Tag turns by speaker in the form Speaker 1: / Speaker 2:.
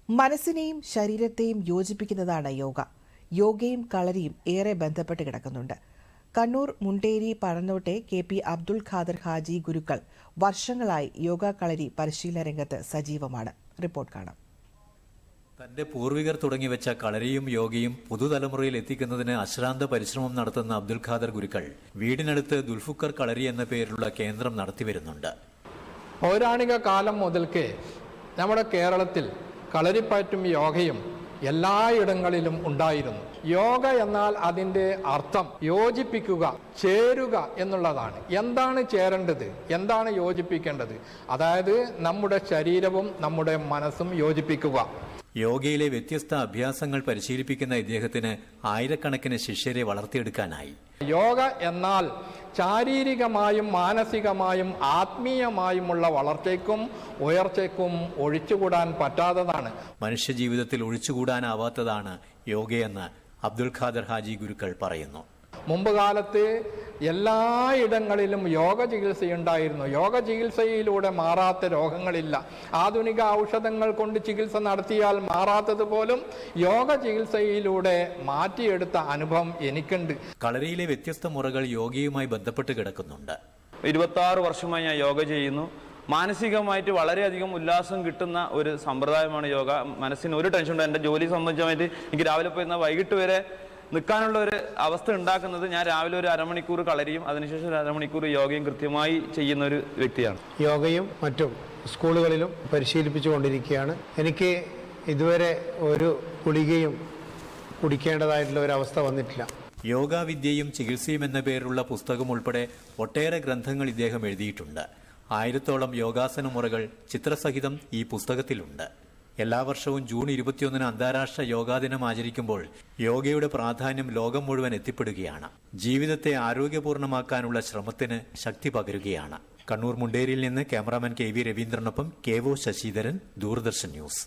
Speaker 1: മനസ്സിനെയും ശരീരത്തെയും യോജിപ്പിക്കുന്നതാണ് യോഗ. യോഗയും കളരിയും ഏറെ ബന്ധപ്പെട്ട് കിടക്കുന്നുണ്ട്. കണ്ണൂർ മുണ്ടേരി പഴന്നോട്ടെ കെ.പി. അബ്ദുൽ ഖാദർ ഹാജി ഗുരുക്കൾ വർഷങ്ങളായി യോഗ കളരി പരിശീലന രംഗത്ത് സജീവമാണ്. റിപ്പോർട്ട് കാണാം.
Speaker 2: തന്റെ പൂർവികർ തുടങ്ങിവെച്ച കളരിയും യോഗയും പുതുതലമുറയിൽ എത്തിക്കുന്നതിന് അശ്രാന്ത പരിശ്രമം നടത്തുന്ന അബ്ദുൽ ഖാദർ ഗുരുക്കൾ വീടിനടുത്ത് ദുൽഫുക്കർ കളരി എന്ന പേരിലുള്ള കേന്ദ്രം നടത്തിവരുന്നുണ്ട്.
Speaker 3: പൗരാണിക കാലം മുതൽക്കേ നമ്മുടെ കേരളത്തിൽ കളരിപ്പയറ്റും യോഗയും എല്ലായിടങ്ങളിലും ഉണ്ടായിരുന്നു. യോഗ എന്നാൽ അതിൻ്റെ അർത്ഥം യോജിപ്പിക്കുക, ചേരുക എന്നുള്ളതാണ്. എന്താണ് ചേരേണ്ടത്, എന്താണ് യോജിപ്പിക്കേണ്ടത്? അതായത് നമ്മുടെ ശരീരവും നമ്മുടെ മനസ്സും യോജിപ്പിക്കുക.
Speaker 2: യോഗയിലെ വ്യത്യസ്ത അഭ്യാസങ്ങൾ പരിശീലിപ്പിക്കുന്ന ഇദ്ദേഹത്തിന് ആയിരക്കണക്കിന് ശിഷ്യരെ വളർത്തിയെടുക്കാനായി.
Speaker 3: യോഗ എന്നാൽ ശാരീരികമായും മാനസികമായും ആത്മീയമായുമുള്ള വളർച്ചയ്ക്കും ഉയർച്ചയ്ക്കും ഒഴിച്ചുകൂടാൻ പറ്റാത്തതാണ്.
Speaker 2: മനുഷ്യജീവിതത്തിൽ ഒഴിച്ചുകൂടാനാവാത്തതാണ് യോഗയെന്ന് അബ്ദുൽ ഖാദർ ഹാജി ഗുരുക്കൾ പറയുന്നു.
Speaker 3: മുമ്പ് കാലത്ത് എല്ലായിടങ്ങളിലും യോഗ ചികിത്സയുണ്ടായിരുന്നു. യോഗ ചികിത്സയിലൂടെ മാറാത്ത രോഗങ്ങളില്ല. ആധുനിക ഔഷധങ്ങൾ കൊണ്ട് ചികിത്സ നടത്തിയാൽ മാറാത്തത് പോലും യോഗ ചികിത്സയിലൂടെ മാറ്റിയെടുത്ത അനുഭവം എനിക്കുണ്ട്.
Speaker 2: കളരിയിലെ വ്യത്യസ്ത മുറകൾ യോഗയുമായി ബന്ധപ്പെട്ട് കിടക്കുന്നുണ്ട്.
Speaker 4: 26 വർഷമായി ഞാൻ യോഗ ചെയ്യുന്നു. മാനസികമായിട്ട് വളരെയധികം ഉല്ലാസം കിട്ടുന്ന ഒരു സമ്പ്രദായമാണ് യോഗ. മനസ്സിന് ഒരു ടെൻഷൻ ഉണ്ട്. എൻ്റെ ജോലി സംബന്ധിച്ചമായിട്ട് എനിക്ക് രാവിലെ പോയിരുന്ന വൈകിട്ട് വരെ നിൽക്കാനുള്ള ഒരു അവസ്ഥ ഉണ്ടാക്കുന്നത് ഞാൻ രാവിലെ ഒരു അരമണിക്കൂർ കളരിയും അതിനുശേഷം ഒരു അരമണിക്കൂർ യോഗയും കൃത്യമായി ചെയ്യുന്ന ഒരു വ്യക്തിയാണ്.
Speaker 5: യോഗയും മറ്റും സ്കൂളുകളിലും പരിശീലിപ്പിച്ചുകൊണ്ടിരിക്കുകയാണ്. എനിക്ക് ഇതുവരെ ഒരു ഗുളികയും കുടിക്കേണ്ടതായിട്ടുള്ള ഒരവസ്ഥ വന്നിട്ടില്ല.
Speaker 2: യോഗാവിദ്യയും ചികിത്സയും എന്ന പേരിലുള്ള പുസ്തകം ഉൾപ്പെടെ ഒട്ടേറെ ഗ്രന്ഥങ്ങൾ ഇദ്ദേഹം എഴുതിയിട്ടുണ്ട്. 1000ഓളം യോഗാസന മുറകൾ ചിത്രസഹിതം ഈ പുസ്തകത്തിലുണ്ട്. എല്ലാ വർഷവും ജൂൺ 21 അന്താരാഷ്ട്ര യോഗാ ദിനം ആചരിക്കുമ്പോൾ യോഗയുടെ പ്രാധാന്യം ലോകം മുഴുവൻ എത്തിപ്പെടുകയാണ്. ജീവിതത്തെ ആരോഗ്യപൂർണ്ണമാക്കാനുള്ള ശ്രമത്തിന് ശക്തി പകരുകയാണ്. കണ്ണൂർ മുണ്ടേരിയിൽ നിന്ന് ക്യാമറാമാൻ കെ.വി. രവീന്ദ്രനൊപ്പം കെ.ഒ. ശശിധരൻ, ദൂരദർശൻ ന്യൂസ്.